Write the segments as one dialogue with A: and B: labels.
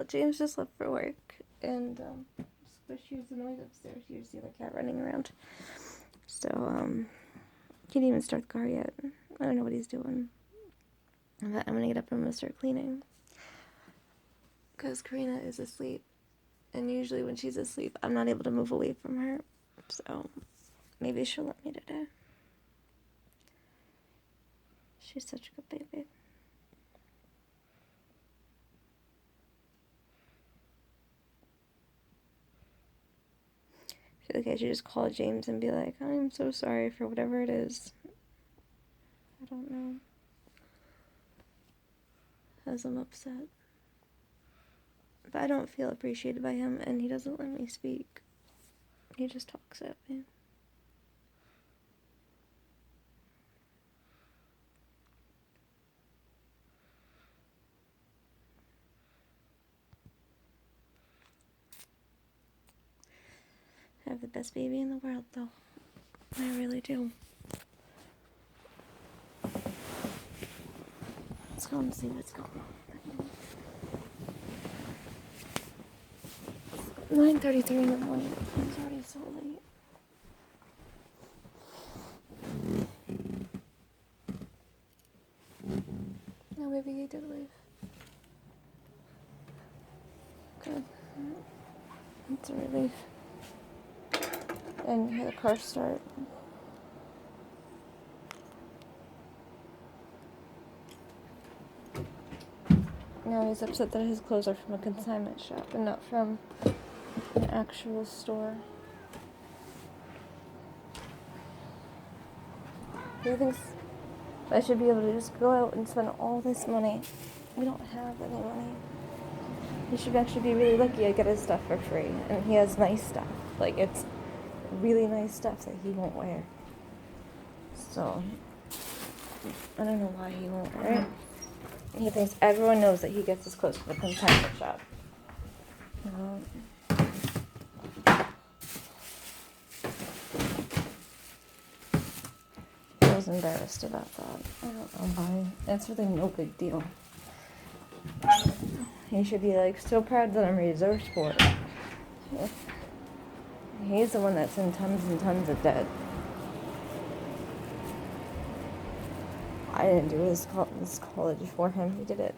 A: James just left for work, and Squishy was annoyed upstairs. Here's the other cat running around. So, he didn't even start the car yet. I don't know what he's doing. But I'm gonna get up and I'm gonna start cleaning. Because Karina is asleep. And usually when she's asleep, I'm not able to move away from her. So, maybe she'll let me today. She's such a good baby. I feel like I should just call James and be like, I'm so sorry for whatever it is. I don't know. As I'm upset. But I don't feel appreciated by him, and he doesn't let me speak. He just talks at me. I have the best baby in the world, though. I really do. Let's go and see what's going on. 9:33 in the morning. It's already so late. No, maybe he did leave. Good. It's a relief. And hear the car start. Now he's upset that his clothes are from a consignment shop and not from an actual store. He thinks I should be able to just go out and spend all this money. We don't have any money. He should actually be really lucky I get his stuff for free. And he has nice stuff. Like, it's really nice stuff that he won't wear. So, I don't know why he won't wear it. He thinks everyone knows that he gets his clothes from the consignment shop. I was embarrassed about that. I don't know why. It's really no big deal. He should be like so proud that I'm reserved for it. He's the one that's in tons and tons of debt. I didn't do this college for him. He did it.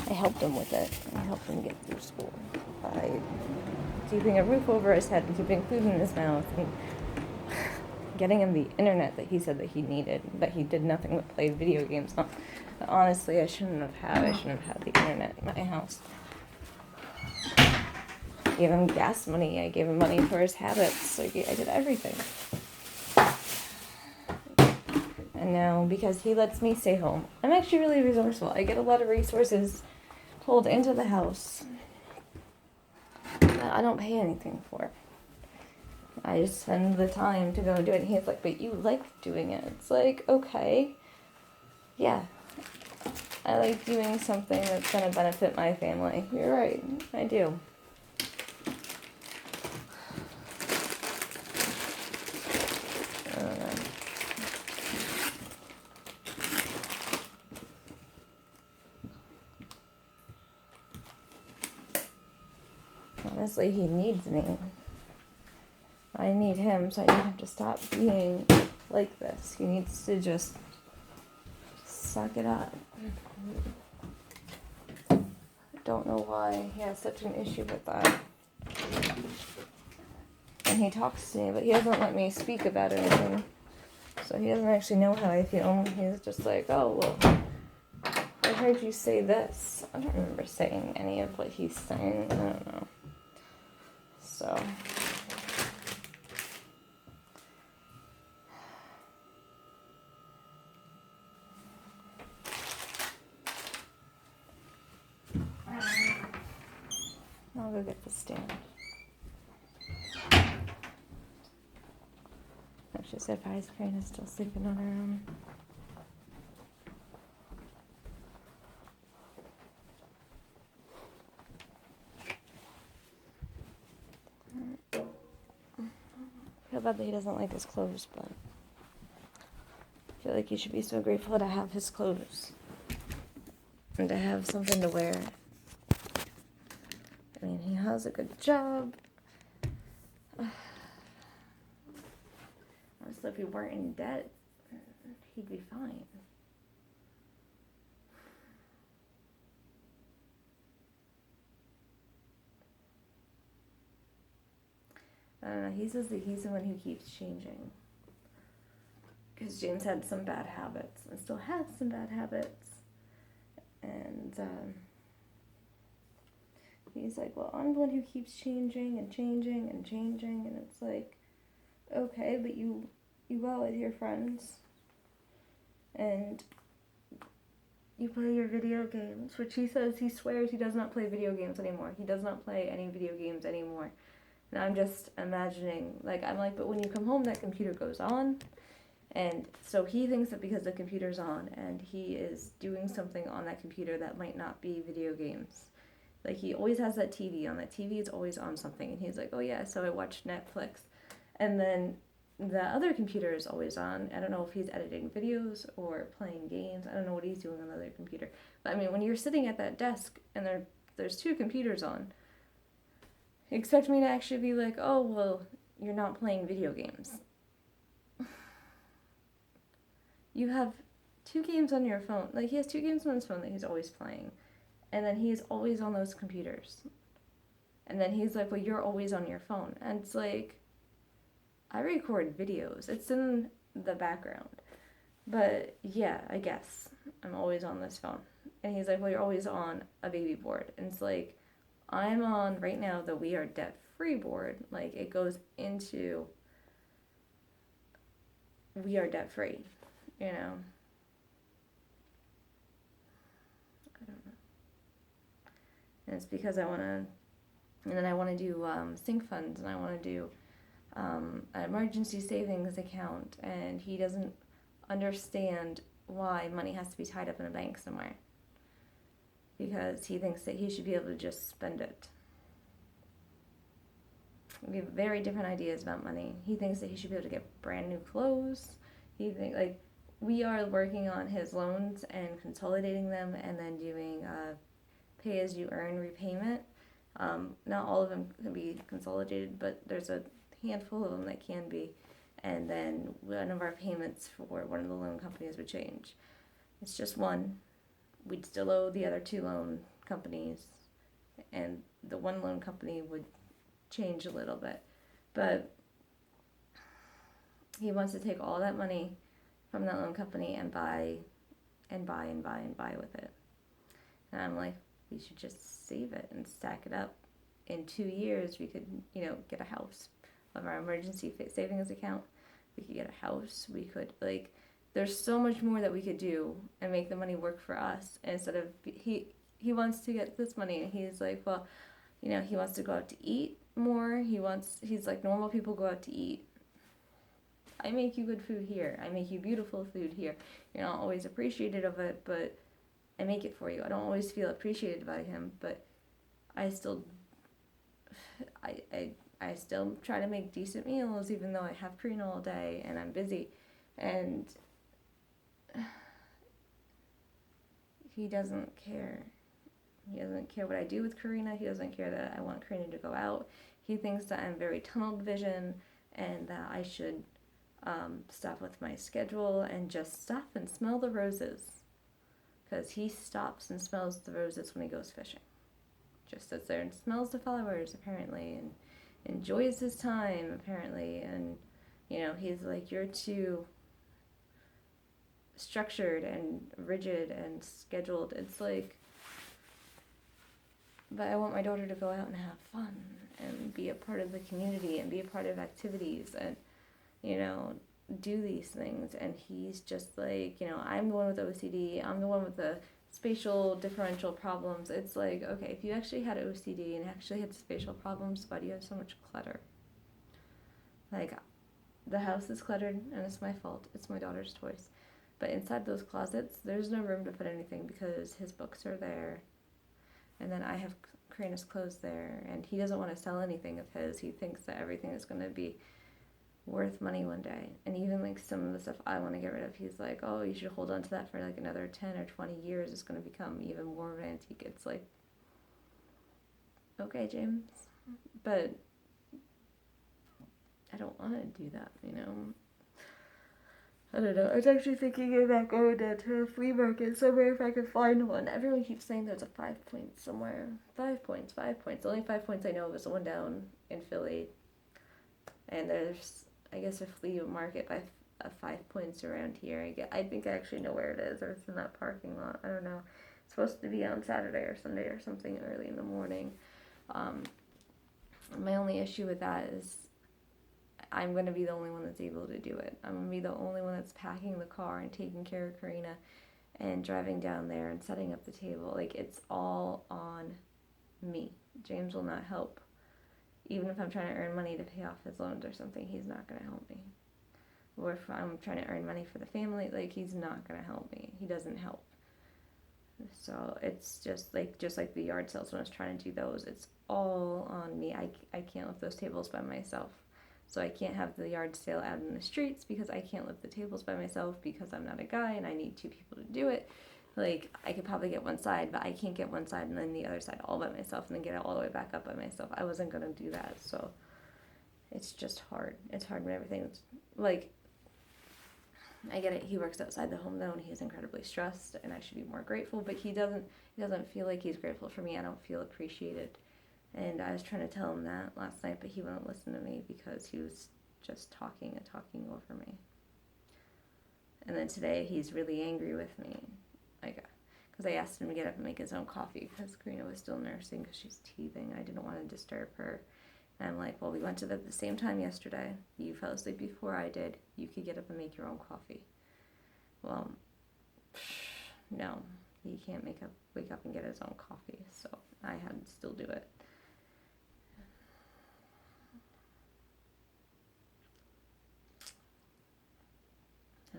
A: I helped him with it. I helped him get through school by keeping a roof over his head and keeping food in his mouth and getting him the internet that he said that he needed, that he did nothing but play video games on. But honestly, I shouldn't have had the internet in my house. I gave him gas money. I gave him money for his habits. I did everything. And now, because he lets me stay home, I'm actually really resourceful. I get a lot of resources pulled into the house that I don't pay anything for. I just spend the time to go and do it. And he's like, but you like doing it. It's like, okay. Yeah. I like doing something that's going to benefit my family. You're right. I do. I don't know. Honestly, he needs me. I need him, so I need him to stop being like this. He needs to just suck it up. I don't know why he has such an issue with that. And he talks to me, but he doesn't let me speak about anything. So he doesn't actually know how I feel. He's just like, oh, well, I heard you say this. I don't remember saying any of what he's saying. I don't know. So... I'll go get the stand. She said Ice Cream is still sleeping on her own. I feel bad that he doesn't like his clothes, but I feel like he should be so grateful to have his clothes and to have something to wear. has a good job. Honestly, if he weren't in debt, he'd be fine. I don't know, he says that he's the one who keeps changing. Because James had some bad habits, and still has some bad habits. And he's like, well, I'm the one who keeps changing and changing and changing. And it's like, okay, but you go out with your friends. And you play your video games, which he says, he swears he does not play video games anymore. He does not play any video games anymore. And I'm just imagining, like, I'm like, but when you come home, that computer goes on. And so he thinks that because the computer's on and he is doing something on that computer that might not be video games. Like, he always has that TV on. That TV is always on something. And he's like, oh yeah, so I watch Netflix. And then the other computer is always on. I don't know if he's editing videos or playing games. I don't know what he's doing on the other computer. But I mean, when you're sitting at that desk and there's two computers on, expect me to actually be like, oh, well, you're not playing video games. You have 2 games on your phone. Like, he has 2 games on his phone that he's always playing. And then he's always on those computers. And then he's like, well, you're always on your phone. And it's like, I record videos. It's in the background. But yeah, I guess I'm always on this phone. And he's like, well, you're always on a baby board. And it's like, I'm on right now the We Are Debt Free board. Like, it goes into We Are Debt Free, you know. I don't know. And it's because I want to, and then I want to do sync funds, and I want to do an emergency savings account, and he doesn't understand why money has to be tied up in a bank somewhere, because he thinks that he should be able to just spend it. We have very different ideas about money. He thinks that he should be able to get brand new clothes. He thinks, like, we are working on his loans and consolidating them and then doing pay as you earn repayment. Not all of them can be consolidated, but there's a handful of them that can be. And then one of our payments for one of the loan companies would change. It's just one. We'd still owe the other 2 loan companies, and the one loan company would change a little bit. But he wants to take all that money from that loan company and buy with it. And I'm like, we should just save it and stack it up. In 2 years, we could, get a house of our emergency savings account. We could get a house. We could, like, there's so much more that we could do and make the money work for us. And instead of, he wants to get this money, and he's like, well, he wants to go out to eat more. He's like, normal people go out to eat. I make you good food here. I make you beautiful food here. You're not always appreciative of it, but I make it for you. I don't always feel appreciated by him, but I still try to make decent meals, even though I have Karina all day and I'm busy. And he doesn't care. He doesn't care what I do with Karina. He doesn't care that I want Karina to go out. He thinks that I'm very tunnel vision and that I should stop with my schedule and just stop and smell the roses. Because he stops and smells the roses when he goes fishing. Just sits there and smells the flowers, apparently, and enjoys his time, apparently. And, he's like, you're too structured and rigid and scheduled. It's like, but I want my daughter to go out and have fun and be a part of the community and be a part of activities and, do these things. And he's just like, I'm the one with OCD. I'm the one with the spatial differential problems. It's like, okay, if you actually had OCD and actually had spatial problems, why do you have so much clutter? Like, the house is cluttered, and it's my fault. It's my daughter's toys. But inside those closets, there's no room to put anything because his books are there. And then I have Karina's clothes there, and he doesn't want to sell anything of his. He thinks that everything is going to be worth money one day. And even, like, some of the stuff I want to get rid of, he's like, oh, you should hold on to that for, like, another 10 or 20 years. It's going to become even more of an antique. It's like, okay, James, but I don't want to do that, you know. I don't know. I was actually thinking about going down to a flea market somewhere if I could find one. Everyone keeps saying there's a 5 Points somewhere. 5 Points, 5 Points. The only 5 Points I know of is the one down in Philly. And there's, I guess, a flea market by 5 Points around here. I think I actually know where it is, or it's in that parking lot. I don't know. It's supposed to be on Saturday or Sunday or something early in the morning. My only issue with that is I'm going to be the only one that's able to do it. I'm going to be the only one that's packing the car and taking care of Karina and driving down there and setting up the table. Like, it's all on me. James will not help. Even if I'm trying to earn money to pay off his loans or something, he's not going to help me. Or if I'm trying to earn money for the family, like, he's not going to help me. He doesn't help. So it's just like the yard sales when I was trying to do those, it's all on me. I can't lift those tables by myself. So I can't have the yard sale out in the streets because I can't lift the tables by myself because I'm not a guy and I need 2 people to do it. Like, I could probably get one side, but I can't get one side and then the other side all by myself and then get it all the way back up by myself. I wasn't going to do that, so it's just hard. It's hard when everything's, like, I get it, he works outside the home though and he's incredibly stressed and I should be more grateful, but he doesn't feel like he's grateful for me. I don't feel appreciated. And I was trying to tell him that last night, but he wouldn't listen to me because he was just talking over me. And then today he's really angry with me, like, because I asked him to get up and make his own coffee because Karina was still nursing because she's teething. I didn't want to disturb her. And I'm like, well, we went to bed at the same time yesterday. You fell asleep before I did. You could get up and make your own coffee. Well, no, he can't wake up and get his own coffee, so I had to still do it.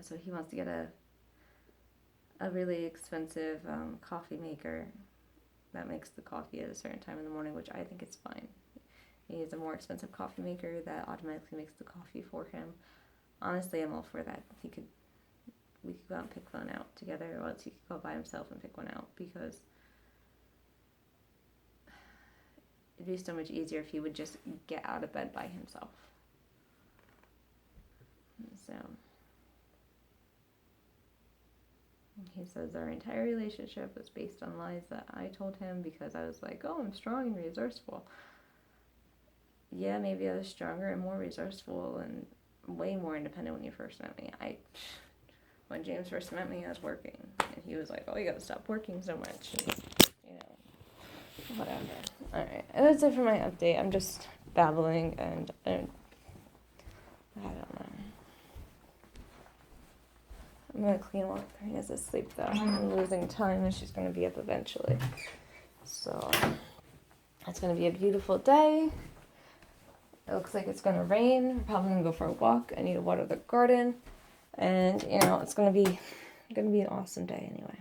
A: So he wants to get a really expensive coffee maker that makes the coffee at a certain time in the morning, which I think is fine. He needs a more expensive coffee maker that automatically makes the coffee for him. Honestly, I'm all for that. We could go out and pick one out together, or else he could go by himself and pick one out, because it'd be so much easier if he would just get out of bed by himself. So he says our entire relationship was based on lies that I told him because I was like, oh, I'm strong and resourceful. Yeah, maybe I was stronger and more resourceful and way more independent when you first met me. When James first met me, I was working, and he was like, oh, you gotta stop working so much, and, you know, whatever. Alright, and that's it for my update. I'm just babbling, and I don't know. I'm gonna clean while Karina's asleep, though. I'm losing time, and she's gonna be up eventually. So, it's gonna be a beautiful day. It looks like it's gonna rain. I'm probably gonna go for a walk. I need to water the garden. And, you know, it's gonna be an awesome day anyway.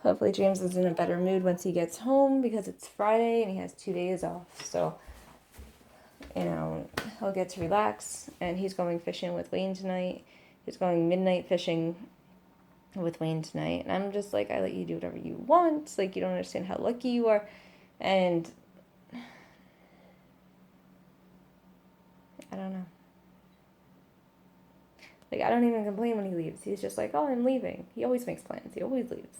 A: Hopefully James is in a better mood once he gets home because it's Friday and he has 2 days off. So, you know, he'll get to relax. And he's going fishing with Wayne tonight. He's going midnight fishing with Wayne tonight. And I'm just like, I let you do whatever you want. Like, you don't understand how lucky you are. And I don't know. Like, I don't even complain when he leaves. He's just like, oh, I'm leaving. He always makes plans. He always leaves.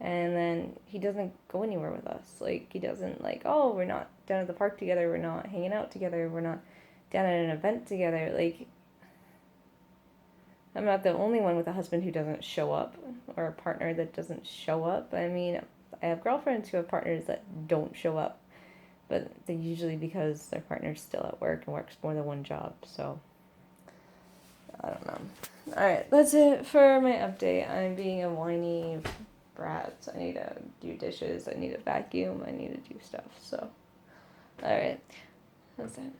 A: And then he doesn't go anywhere with us. Like, he doesn't, like, oh, we're not down at the park together. We're not hanging out together. We're not down at an event together. Like, I'm not the only one with a husband who doesn't show up, or a partner that doesn't show up. I mean, I have girlfriends who have partners that don't show up. But they're usually because their partner's still at work and works more than one job. So, I don't know. Alright, that's it for my update. I'm being a whiny brat. I need to do dishes. I need to vacuum. I need to do stuff. So, alright. That's it.